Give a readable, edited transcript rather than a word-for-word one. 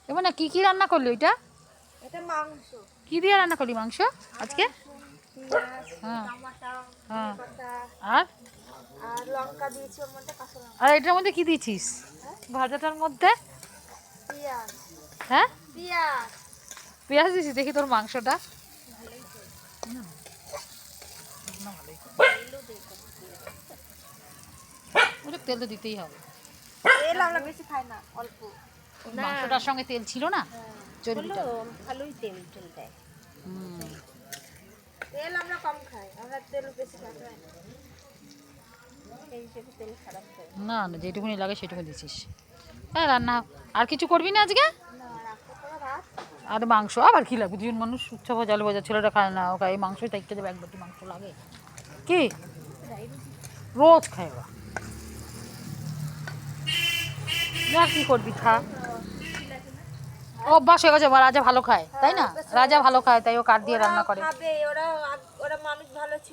এবার না কি রান্না করলি ওইটা? এটা মাংস। কি দিয়ে রান্না করলি মাংস আজকে? পেঁয়াজ, হ্যাঁ টমেটো, হ্যাঁ। পাতা আর আর লঙ্কা দিয়েছি ওর মধ্যে, কাঁচা লঙ্কা। আর এটার মধ্যে কি দিয়েছিস ভাজাটার মধ্যে? পেঁয়াজ। হ্যাঁ পেঁয়াজ। পেঁয়াজ দিয়েছিস, দেখি তোর মাংসটা। তেল তো দিতেই হবে, তেল আমরা বেশি খাই না, অল্প। মাংসটার সঙ্গে তেল ছিল না, চর্বিটা। ভালোই তেল দেয়। হুম। তেল আমরা কম খাই, আমরা তেল বেশি খাই না। এই হিসেবে তেল খারাপ হয় না না, যেটুকুনি লাগে সেটুকু দিছিস। হ্যাঁ রান্না আর কিছু করবি না আজকে? না। রাখতে পারে ভাত। আর মাংস আবার কি লাগবে? দুজন মানুষ উচ্ছা ভাজা আলু ভাজা, ছেলেটা খায় না, ওকে এই মাংসই থাকতে দেবে, এক বাটি মাংস লাগে কি? রোজ খায় ওরা। আর কি করবি, খা। অভ্যাস হয়ে গেছে, রাজা ভালো খায় তাই না? রাজা ভালো খায় তাই ও কাঠ দিয়ে রান্না করে। খাবে, ওরা মানুষ ভালো ছিল।